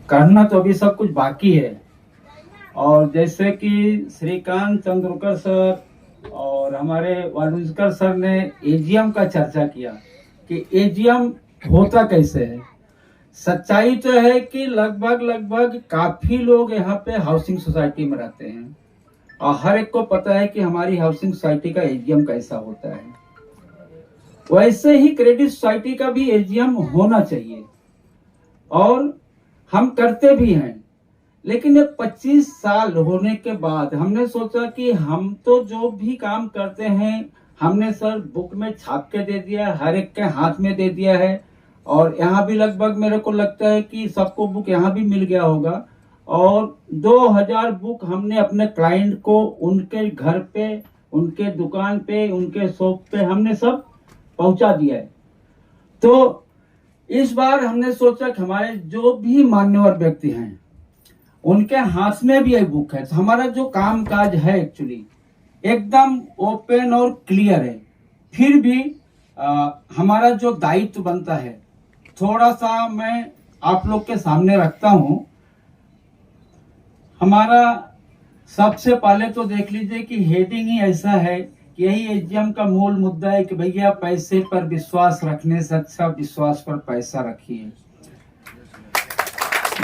करना तो अभी सब कुछ बाकी है। और जैसे कि श्रीकांत चंद्रकर सर और हमारे वालुंजकर सर ने एजीएम का चर्चा किया कि एजीएम होता कैसे है। सच्चाई तो है कि लगभग लगभग काफी लोग यहाँ पे हाउसिंग सोसाइटी में रहते हैं और हर एक को पता है कि हमारी हाउसिंग सोसाइटी का एजीएम कैसा होता है। वैसे ही क्रेडिट सोसाइटी का भी एजीएम होना चाहिए और हम करते भी हैं। लेकिन ये 25 साल होने के बाद हमने सोचा कि हम तो जो भी काम करते हैं हमने सर बुक में छाप के दे दिया है, हर एक के हाथ में दे दिया है। और यहाँ भी लगभग मेरे को लगता है कि सबको बुक यहाँ भी मिल गया होगा। और 2000 बुक हमने अपने क्लाइंट को उनके घर पे, उनके दुकान पे, उनके शॉप पे हमने सब पहुंचा दिया है। तो इस बार हमने सोचा कि हमारे जो भी मान्यवर व्यक्ति हैं उनके हाथ में भी एक बुक है। तो हमारा जो काम काज है एक्चुअली एकदम ओपन और क्लियर है। फिर भी हमारा जो दायित्व बनता है थोड़ा सा मैं आप लोग के सामने रखता हूं। हमारा सबसे पहले तो देख लीजिए कि हेडिंग ही ऐसा है कि यही एजीएम का मूल मुद्दा है कि भैया पैसे पर विश्वास रखने से अच्छा विश्वास पर पैसा रखिए।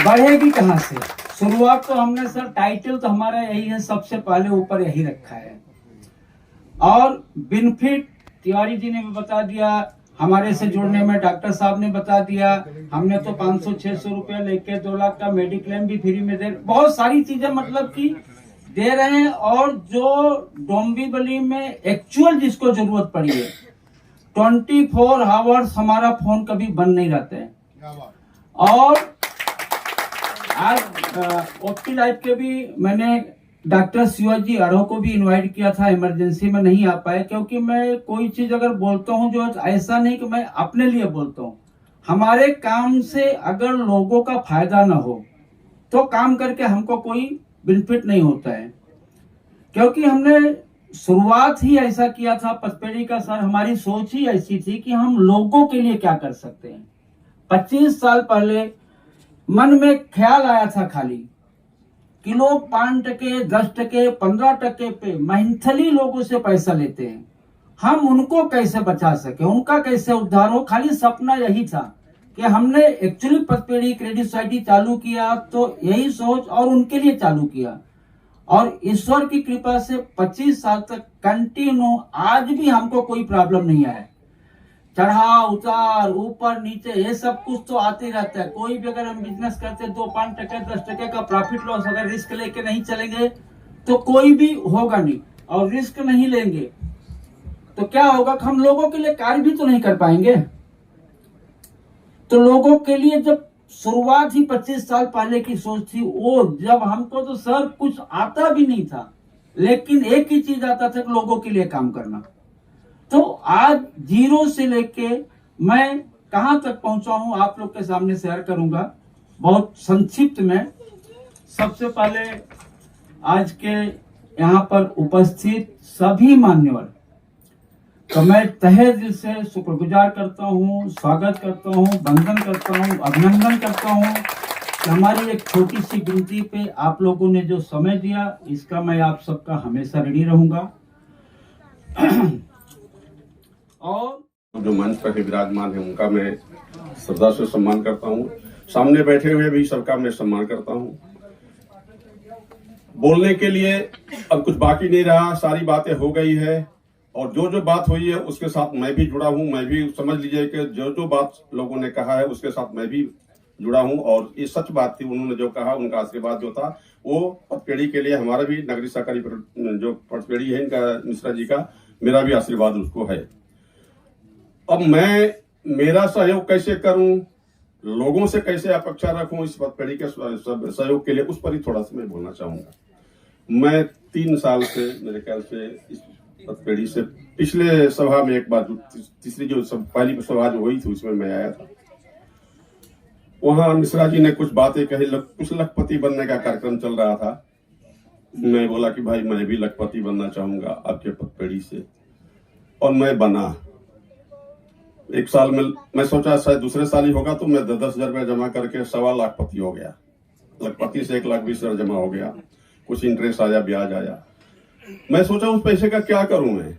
बढ़ेगी कहां से? शुरुआत तो हमने सर टाइटल तो हमारा यही है, सबसे पहले ऊपर यही रखा है। और बेनिफिट तिवारी जी ने भी बता दिया, हमारे से जुड़ने में डॉक्टर साहब ने बता दिया। हमने तो 500-600 रुपया लेके 2 लाख का मेडिक्लेम भी फ्री में दे, बहुत सारी चीजें मतलब कि दे रहे हैं। और जो डोंबिवली में एक्चुअल जिसको जरूरत पड़ी है 24 आवर्स हमारा फोन कभी बंद नहीं रहते हैं। और आज ओपी लाइफ के भी मैंने डॉक्टर शिवाजी अड़ो को भी इनवाइट किया था, इमरजेंसी में नहीं आ पाए। क्योंकि मैं कोई चीज अगर बोलता हूं जो ऐसा नहीं कि मैं अपने लिए बोलता हूं, हमारे काम से अगर लोगों का फायदा ना हो तो काम करके हमको कोई बेनिफिट नहीं होता है। क्योंकि हमने शुरुआत ही ऐसा किया था पचपेड़ी का सर, हमारी सोच ही ऐसी थी कि हम लोगों के लिए क्या कर सकते हैं। 25 साल पहले मन में ख्याल आया था खाली कि लोग 5%, 10%, 15% पे मंथली लोगों से पैसा लेते हैं, हम उनको कैसे बचा सके, उनका कैसे उद्धार हो। खाली सपना यही था कि हमने एक्चुअली पचपेड़ी क्रेडिट सोसाइटी चालू किया तो यही सोच और उनके लिए चालू किया। और ईश्वर की कृपा से 25 साल तक कंटिन्यू आज भी हमको कोई प्रॉब्लम नहीं आया। चढ़ाव उतार ऊपर नीचे ये सब कुछ तो आते रहता है। कोई भी अगर हम बिजनेस करते 2-5%, 10% का प्रॉफिट लॉस अगर रिस्क लेके नहीं चलेंगे तो कोई भी होगा नहीं। और रिस्क नहीं लेंगे तो क्या होगा, हम लोगों के लिए कार्य भी तो नहीं कर पाएंगे। तो लोगों के लिए जब शुरुआत ही 25 साल पहले की सोच थी, वो जब हमको तो सर कुछ आता भी नहीं था, लेकिन एक ही चीज आता था कि लोगों के लिए काम करना। तो आज जीरो से लेके मैं कहां तक पहुंचा हूं आप लोग के सामने शेयर करूंगा बहुत संक्षिप्त में। सबसे पहले आज के यहां पर उपस्थित सभी मान्यवर तो मैं तहे दिल से शुक्रगुजार करता हूं, स्वागत करता हूं, वंदन करता हूं, अभिनंदन करता हूं कि हमारी एक छोटी सी गिनती पे आप लोगों ने जो समय दिया, इसका मैं आप सबका हमेशा ऋणी रहूंगा। और जो मंच पर विराजमान है उनका मैं श्रद्धा से सम्मान करता हूँ। सामने बैठे हुए भी सबका मैं सम्मान करता हूँ। बोलने के लिए अब कुछ बाकी नहीं रहा, सारी बातें हो गई है। और जो जो बात हुई है उसके साथ मैं भी जुड़ा हूँ। मैं भी समझ लीजिए कि जो जो बात लोगों ने कहा है उसके साथ मैं भी जुड़ा हूँ। और ये सच बात थी, उन्होंने जो कहा उनका आशीर्वाद जो था वो पचपेड़ी के लिए, हमारा भी नगरीय सहकारी जो पचपेड़ी है इनका मिश्रा जी का, मेरा भी आशीर्वाद उसको है। अब मैं मेरा सहयोग कैसे करूं, लोगों से कैसे अपेक्षा रखूं इस पचपेड़ी के सहयोग के लिए, उस पर ही थोड़ा सा मैं बोलना चाहूंगा। मैं 3 साल से मेरे ख्याल से इस पचपेड़ी से पिछले सभा में एक बार तीसरी जो पहली सभा जो हुई थी उसमें मैं आया था। वहां मिश्रा जी ने कुछ बातें कही, कुछ लखपति बनने का कार्यक्रम चल रहा था। मैं बोला कि भाई मैं भी लखपति बनना चाहूंगा आपके पचपेड़ी से, और मैं बना। 1 साल में मैं सोचा शायद दूसरे साल ही होगा तो मैं 10,000 रुपया जमा करके 1.25 लाख पति हो गया। लगभग 31,20,000 जमा हो गया, कुछ इंटरेस्ट आया, ब्याज आया। मैं सोचा उस पैसे का क्या करूं मैं।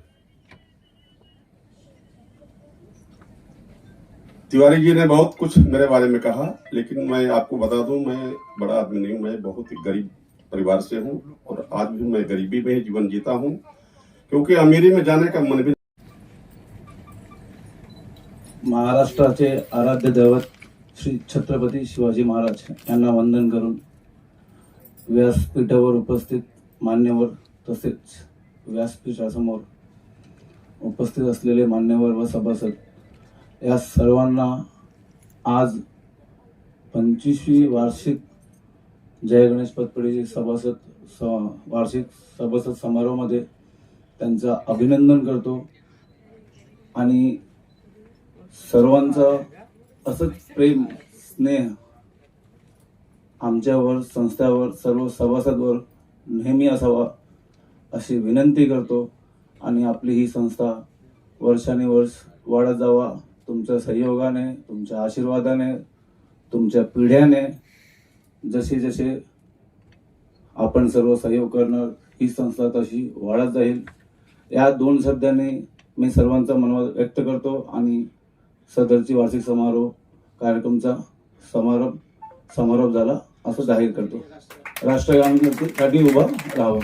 तिवारी जी ने बहुत कुछ मेरे बारे में कहा, लेकिन मैं आपको बता दूं, मैं बड़ा आदमी नहीं हूं, मैं बहुत ही गरीब परिवार से हूं और आज भी मैं गरीबी में ही जीवन जीता हूं, क्योंकि अमीरी में जाने का मन भी। महाराष्ट्राचे आराध्य दैवत श्री छत्रपती शिवाजी महाराज यांना वंदन करून व्यासपीठावर उपस्थित मान्यवर तसेच व्यासपीठासमोर उपस्थित असलेले मान्यवर व सभासद या सर्वांना आज 25वी वार्षिक जय गणेश पतपेढीचे वार्षिक सभासद समारोहामध्ये त्यांचं अभिनंदन करतो आणि सर्वांचं असंच प्रेम स्नेह आमच्यावर संस्थेवर सर्व सभासदवर नेहमी असावा अशी विनंती करतो आणि आपली ही संस्था वर्षानुवर्ष वाढत जावा तुमच्या सहयोगाने, तुमच्या आशीर्वादाने, तुमच्या पिढ्याने, जसे जसे आपण सर्व सहयोग करणार ही संस्था तशी वाढत जाईल। या 2 शब्दांनी मी सर्वांचा मनोभाव व्यक्त करतो आणि सदरची वार्षिक समारोह कार्यक्रमचा समारोप झाला असं जाहीर करतो। राष्ट्रगानसाठी उभा राहावं।